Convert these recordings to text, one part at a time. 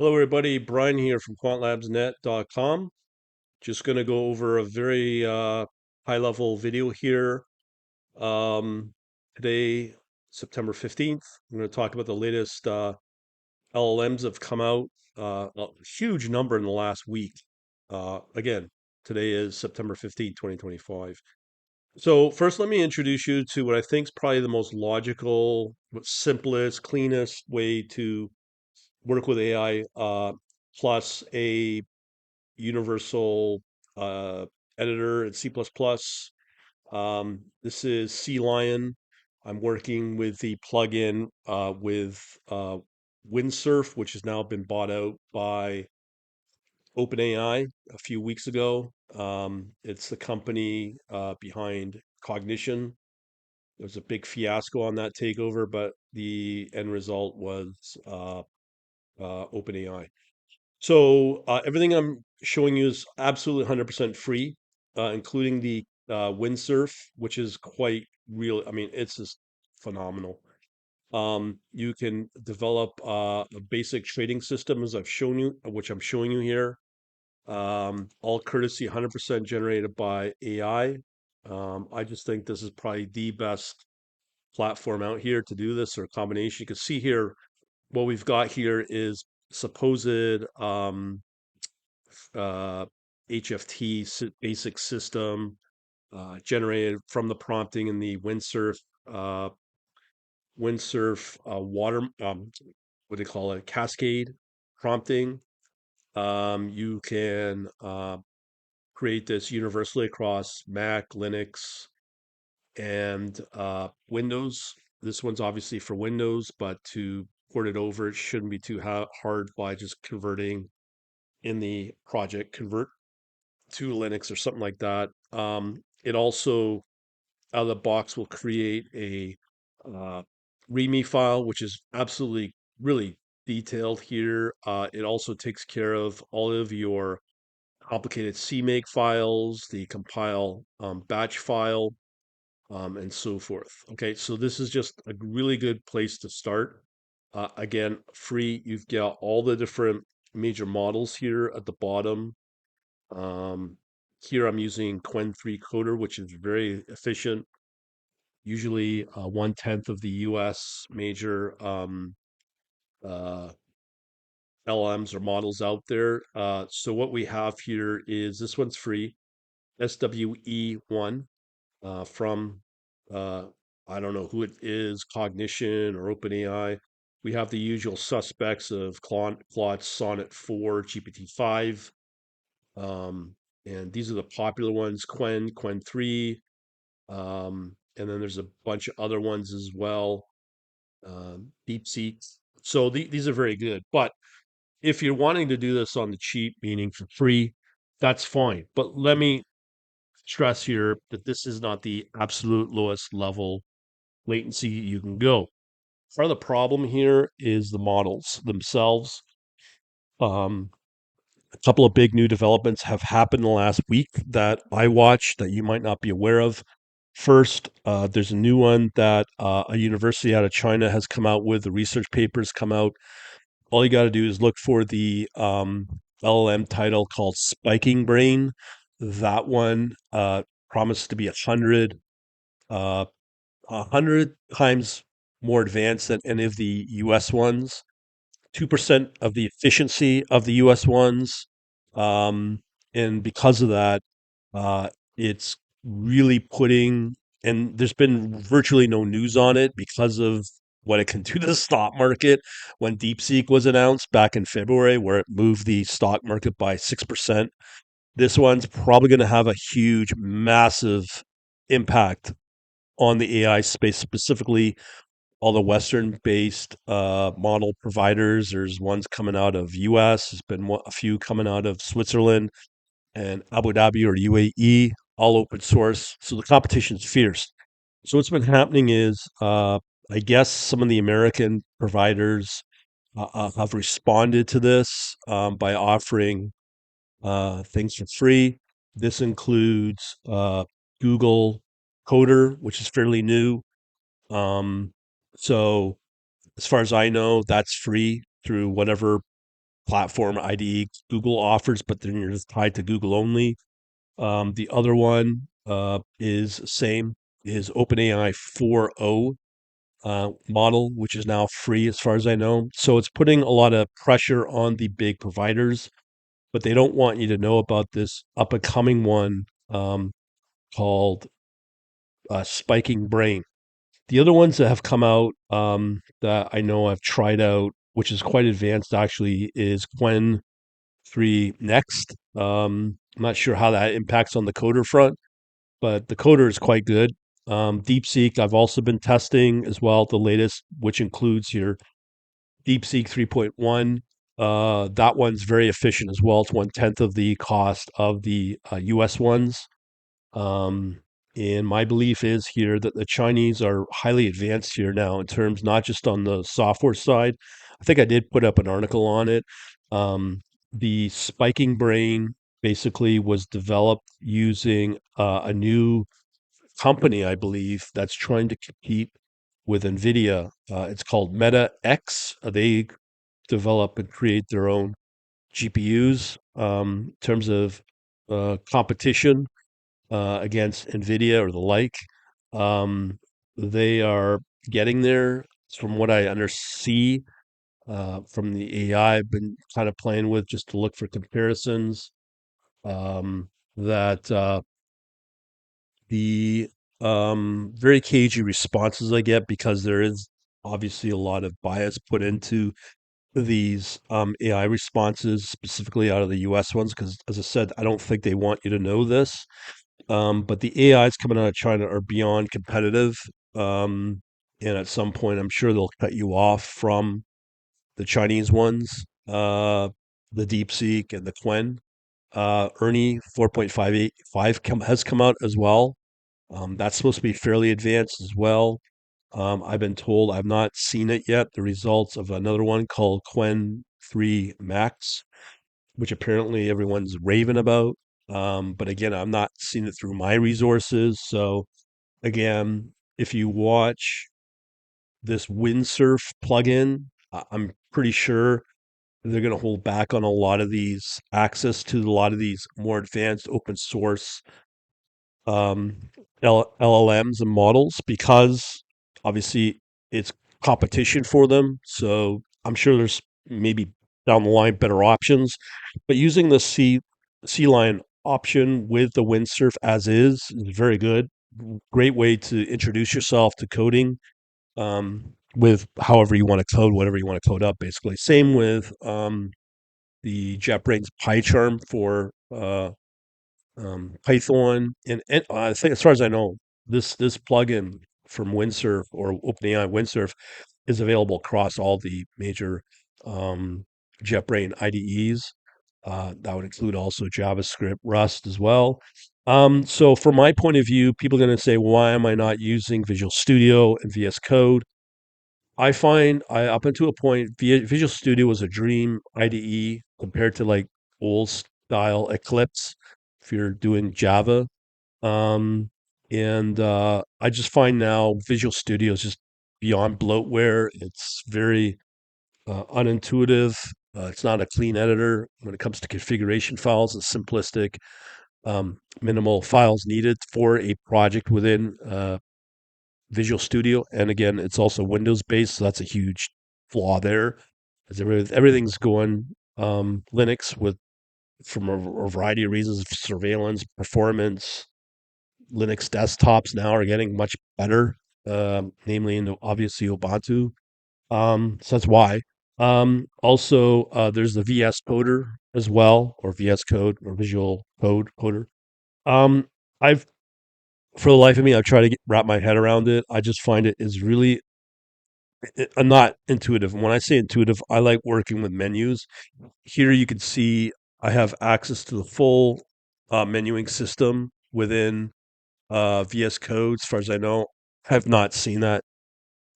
Hello, everybody. Brian here from quantlabsnet.com. Just going to go over a very high-level video here. Um, Today, September 15th, I'm going to talk about the latest LLMs that have come out. A huge number in the last week. Again, today is September 15th, 2025. So first, let me introduce you to what I think is probably the most logical, simplest, cleanest way to work with AI, plus a universal uh, editor in C++. This is CLion. I'm working with the plugin with Windsurf, which has now been bought out by OpenAI a few weeks ago. It's the company behind Cognition. There was a big fiasco on that takeover, but the end result was OpenAI. So everything I'm showing you is absolutely 100% free, including the Windsurf, which is quite real. I mean, it's just phenomenal. You can develop a basic trading system as I've shown you, which I'm showing you here. All courtesy 100% generated by AI. I just think this is probably the best platform out here to do this, or a combination. You can see here what we've got here is supposed uh, HFT basic system generated from the prompting in the uh, Windsurf water, what do they call it, cascade prompting. You can create this universally across Mac, Linux, and Windows. This one's obviously for Windows, but to port it over, it shouldn't be too hard by just converting in the project convert to Linux or something like that. It also, out of the box, will create a uh, README file, which is absolutely really detailed here. It also takes care of all of your complicated CMake files, the compile batch file, and so forth. Okay, so this is just a really good place to start. Again, free. You've got all the different major models here at the bottom. Um, Here I'm using Qwen 3 Coder, which is very efficient. Usually 1/10 of the US major uh, LLMs or models out there. So what we have here is this one's free, SWE1 from, uh, I don't know who it is, Cognition or OpenAI. We have the usual suspects of Claude Sonnet 4, GPT-5. Um, and these are the popular ones, Qwen 3, and then there's a bunch of other ones as well, DeepSeek. So these are very good. But if you're wanting to do this on the cheap, meaning for free, that's fine. But let me stress here that this is not the absolute lowest level latency you can go. Part of the problem here is the models themselves. Um, a couple of big new developments have happened in the last week that I watched that you might not be aware of. First, there's a new one that a university out of China has come out with. The research papers come out. All you got to do is look for the LLM title called Spiking Brain. That one promises to be 100 times more advanced than any of the US ones. 2% of the efficiency of the US ones. Um, and because of that, it's really putting, and there's been virtually no news on it because of what it can do to the stock market. When DeepSeek was announced back in February, where it moved the stock market by 6%, this one's probably going to have a huge, massive impact on the AI space, specifically all the Western-based model providers. There's ones coming out of US. There's been a few coming out of Switzerland and Abu Dhabi or UAE, all open source. So the competition's fierce. So what's been happening is, I guess some of the American providers have responded to this by offering things for free. This includes Google Coder, which is fairly new. Um, so as far as I know, that's free through whatever platform IDE Google offers, but then you're just tied to Google only. The other one is same is OpenAI 4.0 model, which is now free as far as I know. So it's putting a lot of pressure on the big providers, but they don't want you to know about this up and coming one called Spiking Brain. The other ones that have come out that I know I've tried out, which is quite advanced actually, is Quen 3 Next. I'm not sure how that impacts on the coder front, but the coder is quite good. DeepSeek, I've also been testing as well, the latest, which includes your DeepSeek 3.1. That one's very efficient as well. It's one tenth of the cost of the US ones. Um, and my belief is here that the Chinese are highly advanced here now in terms not just on the software side. I think I did put up an article on it. Um, the spiking brain basically was developed using a new company, I believe, that's trying to compete with NVIDIA. It's called Meta X. They develop and create their own GPUs in terms of competition against NVIDIA or the like. Um, they are getting there. From what I undersee from the AI I've been kind of playing with just to look for comparisons, that the very cagey responses I get because there is obviously a lot of bias put into these AI responses, specifically out of the US ones, because as I said, I don't think they want you to know this. But the AIs coming out of China are beyond competitive. Um, and at some point, I'm sure they'll cut you off from the Chinese ones, the DeepSeek and the Quen. Ernie 4.585 has come out as well. That's supposed to be fairly advanced as well. I've been told I've not seen it yet. The results of another one called Quen 3 Max, which apparently everyone's raving about. But again, I'm not seeing it through my resources. So again, if you watch this Windsurf plugin, I'm pretty sure they're going to hold back on a lot of these access to a lot of these more advanced open source um, LLMs and models because obviously it's competition for them. So I'm sure there's maybe down the line better options, but using the C line option with the Windsurf as is very good. Great way to introduce yourself to coding with however you want to code, whatever you want to code up, basically. Same with the JetBrains PyCharm for Python, and I think, as far as I know, this plugin from Windsurf or OpenAI Windsurf is available across all the major um, JetBrains IDEs. That would include also JavaScript, Rust as well. So, from my point of view, people are going to say, "Why am I not using Visual Studio and VS Code?" I find I up until a point, Visual Studio was a dream IDE compared to like old style Eclipse if you're doing Java. Um, and I just find now Visual Studio is just beyond bloatware. It's very unintuitive. It's not a clean editor when it comes to configuration files. It's simplistic, minimal files needed for a project within Visual Studio. And again, it's also Windows based, so that's a huge flaw there. As everything's going Linux with from a variety of reasons, surveillance, performance. Linux desktops now are getting much better, namely in obviously Ubuntu. So that's why. Also, there's the VS Coder as well, or VS Code, or Visual Code Coder. Um, I've for the life of me, I've tried to wrap my head around it. I just find it is really not intuitive. When I say intuitive, I like working with menus. Here you can see I have access to the full menuing system within VS Code. As far as I know, have not seen that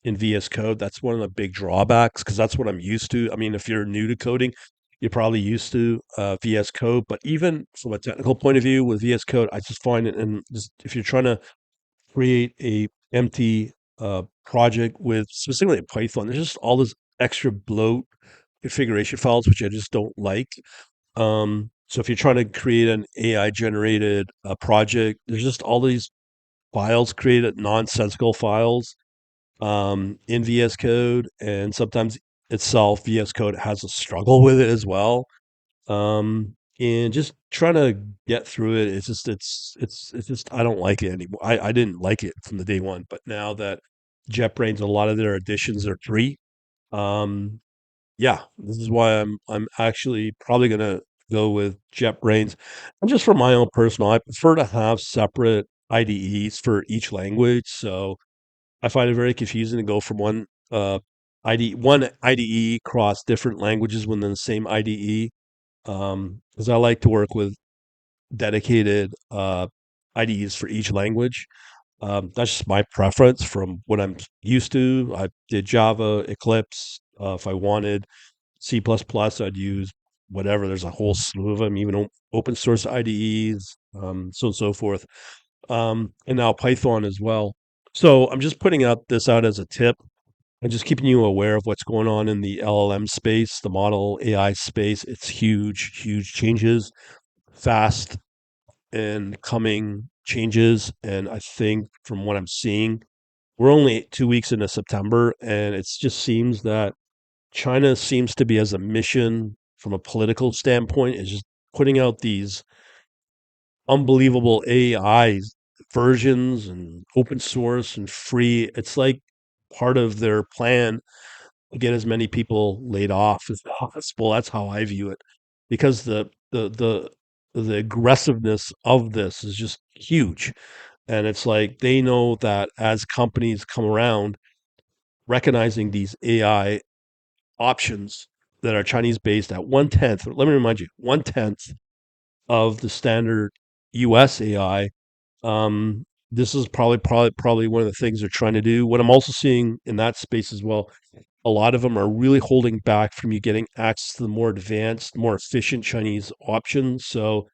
in VS Code. That's one of the big drawbacks because that's what I'm used to. I mean, if you're new to coding, you're probably used to VS Code. But even from a technical point of view with VS Code, I just find it, and just if you're trying to create a empty project with specifically Python, there's just all this extra bloat configuration files, which I just don't like. So if you're trying to create an AI generated project, there's just all these files created, nonsensical files in VS Code, and sometimes itself VS Code has a struggle with it as well. And just trying to get through it, it's just I don't like it anymore. I didn't like it from the day one, but now that JetBrains, a lot of their additions are free. Um, yeah, this is why I'm actually probably gonna go with JetBrains. And just for my own personal, I prefer to have separate IDEs for each language. So I find it very confusing to go from one IDE across different languages within the same IDE. Because I like to work with dedicated IDEs for each language. That's just my preference from what I'm used to. I did Java, Eclipse. If I wanted C++, I'd use whatever. There's a whole slew of them, even open source IDEs, so on and so forth. And now Python as well. So I'm just putting out this out as a tip and just keeping you aware of what's going on in the LLM space, the model AI space. It's huge, huge changes, fast and coming changes. And I think from what I'm seeing, we're only 2 weeks into September, and it just seems that China seems to be as a mission from a political standpoint is just putting out these unbelievable AI versions and open source and free. It's like part of their plan to get as many people laid off as possible. That's how I view it, because the aggressiveness of this is just huge, and it's like they know that as companies come around, recognizing these AI options that are Chinese based at 1/10. Let me remind you, 1/10 of the standard U.S. AI. Um, this is probably one of the things they're trying to do. What I'm also seeing in that space as well, a lot of them are really holding back from you getting access to the more advanced, more efficient Chinese options. So,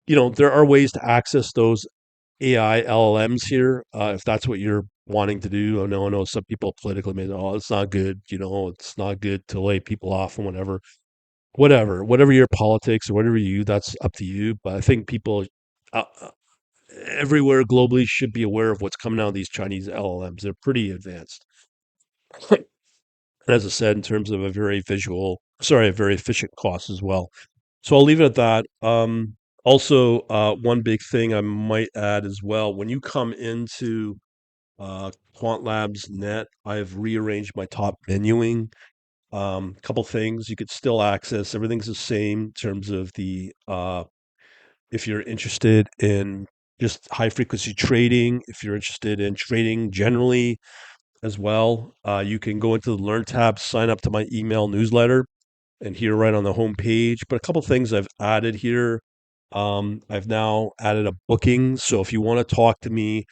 there are ways to access those AI LLMs here, if that's what you're wanting to do. I know some people politically made, oh, it's not good, it's not good to lay people off and whatever. Whatever your politics or whatever that's up to you. But I think people uh, uh, everywhere globally should be aware of what's coming out of these Chinese LLMs. They're pretty advanced. And as I said, in terms of a very efficient cost as well. So I'll leave it at that. Also, one big thing I might add as well, when you come into Quant Labs Net, I've rearranged my top menuing. Couple things you could still access. Everything's the same in terms of the if you're interested in just high frequency trading, if you're interested in trading generally as well, you can go into the Learn tab, sign up to my email newsletter, and here right on the home page. But a couple things I've added here. I've now added a booking. So if you want to talk to me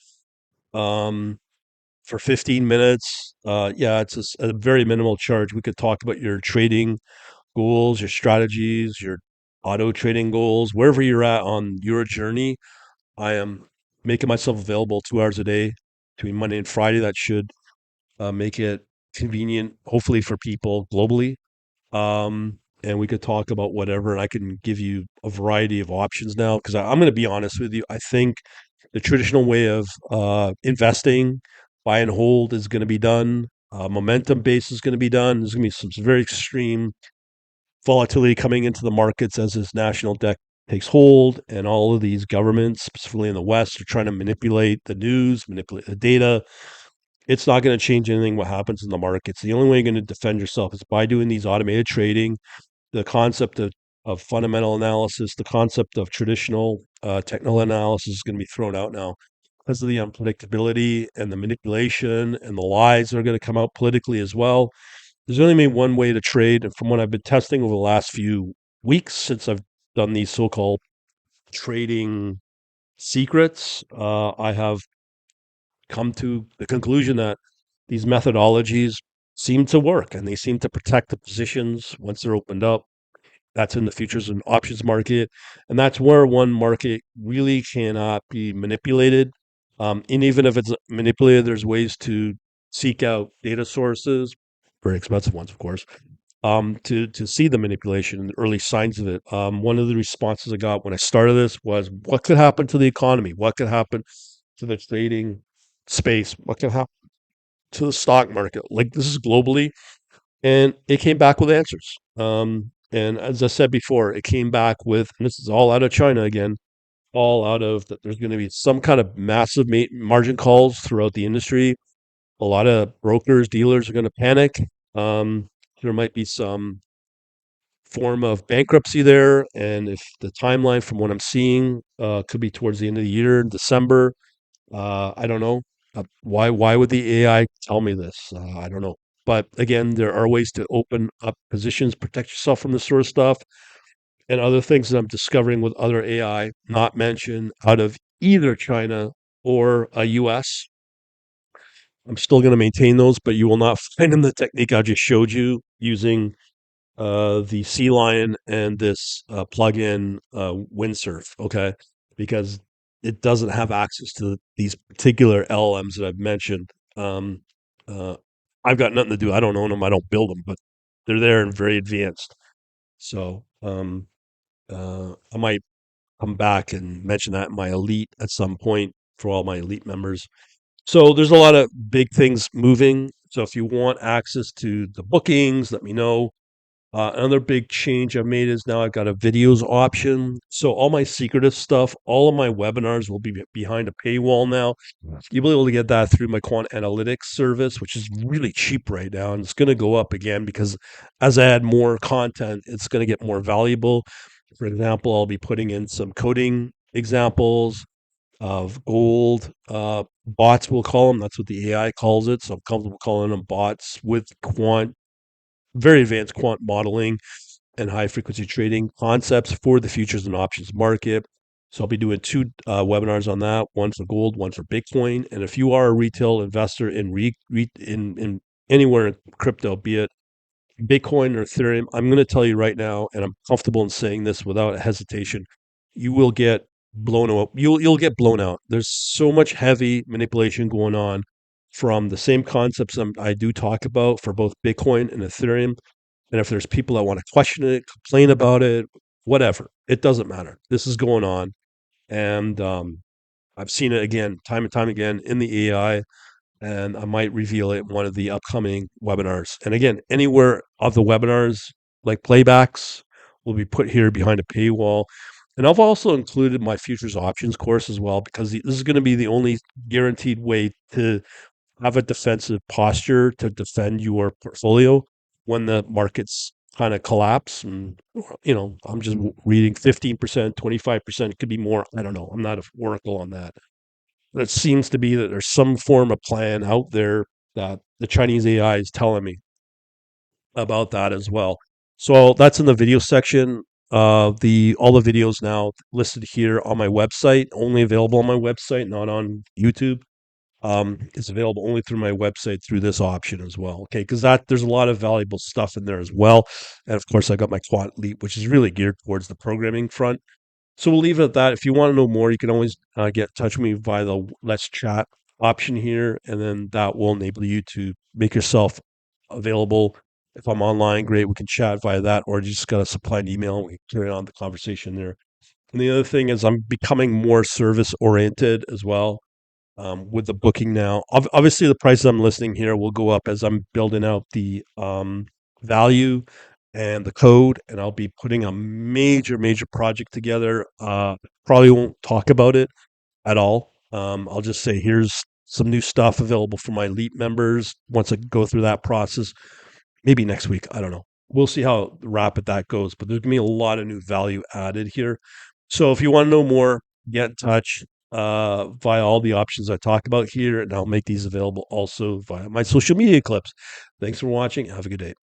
um, for 15 minutes, yeah, it's a very minimal charge. We could talk about your trading goals, your strategies, your auto trading goals, wherever you're at on your journey. I am making myself available 2 hours a day between Monday and Friday. That should make it convenient, hopefully, for people globally. And we could talk about whatever, and I can give you a variety of options now. Because I'm going to be honest with you, I think the traditional way of investing, buy and hold, is going to be done. Momentum base is going to be done. There's going to be some very extreme volatility coming into the markets as this national debt takes hold, and all of these governments, specifically in the West, are trying to manipulate the news, manipulate the data. It's not going to change anything what happens in the markets. The only way you're going to defend yourself is by doing these automated trading. The concept of fundamental analysis, the concept of traditional technical analysis is going to be thrown out now because of the unpredictability and the manipulation and the lies that are going to come out politically as well. There's only been one way to trade, and from what I've been testing over the last few weeks since I've done these so-called trading secrets, I have come to the conclusion that these methodologies seem to work and they seem to protect the positions once they're opened up. That's in the futures and options market. And that's where one market really cannot be manipulated. And even if it's manipulated, there's ways to seek out data sources, very expensive ones, of course, to see the manipulation and the early signs of it. One of the responses I got when I started this was, "What could happen to the economy? What could happen to the trading space? What could happen to the stock market?" Like, this is globally, and it came back with answers. And as I said before, it came back with, and this is all out of China again, all out of that. There's going to be some kind of massive margin calls throughout the industry. A lot of brokers, dealers are going to panic. Um, there might be some form of bankruptcy there, and if the timeline from what I'm seeing could be towards the end of the year, December. I don't know. Why would the AI tell me this? I don't know. But again, there are ways to open up positions, protect yourself from this sort of stuff, and other things that I'm discovering with other AI, not mentioned out of either China or US. I'm still going to maintain those, but you will not find them the technique I just showed you using the CLion and this plugin Windsurf, okay? Because it doesn't have access to these particular LLMs that I've mentioned. Um, uh, I've got nothing to do. I don't own them. I don't build them, but they're there and very advanced. So I might come back and mention that in my elite at some point for all my elite members. So there's a lot of big things moving. So if you want access to the bookings, let me know. Another big change I've made is now I've got a videos option. So all my secretive stuff, all of my webinars will be behind a paywall now. You'll be able to get that through my Quant Analytics service, which is really cheap right now. And it's going to go up again because as I add more content, it's going to get more valuable. For example, I'll be putting in some coding examples of gold bots, we'll call them. That's what the AI calls it. So I'm comfortable calling them bots with quant, very advanced quant modeling and high frequency trading concepts for the futures and options market. So I'll be doing two webinars on that, one for gold, one for Bitcoin. And if you are a retail investor in in anywhere in crypto, be it Bitcoin or Ethereum, I'm going to tell you right now, and I'm comfortable in saying this without hesitation, you will get blown out. You'll get blown out. There's so much heavy manipulation going on from the same concepts I do talk about for both Bitcoin and Ethereum. And if there's people that want to question it, complain about it, whatever, it doesn't matter. This is going on, and I've seen it again, time and time again in the AI, and I might reveal it in one of the upcoming webinars. And again, anywhere of the webinars, like playbacks, will be put here behind a paywall. And I've also included my futures options course as well, because this is going to be the only guaranteed way to have a defensive posture to defend your portfolio when the markets kind of collapse. And, I'm just reading 15%, 25%, it could be more. I don't know. I'm not an oracle on that. But it seems to be that there's some form of plan out there that the Chinese AI is telling me about that as well. So that's in the video section. The all the videos now listed here on my website, only available on my website, not on YouTube. It's available only through my website through this option as well. Okay, because that there's a lot of valuable stuff in there as well. And of course, I got my Quant Leap, which is really geared towards the programming front. So we'll leave it at that. If you want to know more, you can always get in touch with me via the Let's Chat option here, and then that will enable you to make yourself available. If I'm online, great, we can chat via that, or you just got to supply an email and we can carry on the conversation there. And the other thing is I'm becoming more service oriented as well with the booking now. Obviously, the prices I'm listing here will go up as I'm building out the value and the code, and I'll be putting a major project together. Probably won't talk about it at all. I'll just say here's some new stuff available for my elite members once I go through that process. Maybe next week. I don't know. We'll see how rapid that goes, but there's gonna be a lot of new value added here. So if you want to know more, get in touch via all the options I talk about here, and I'll make these available also via my social media clips. Thanks for watching. Have a good day.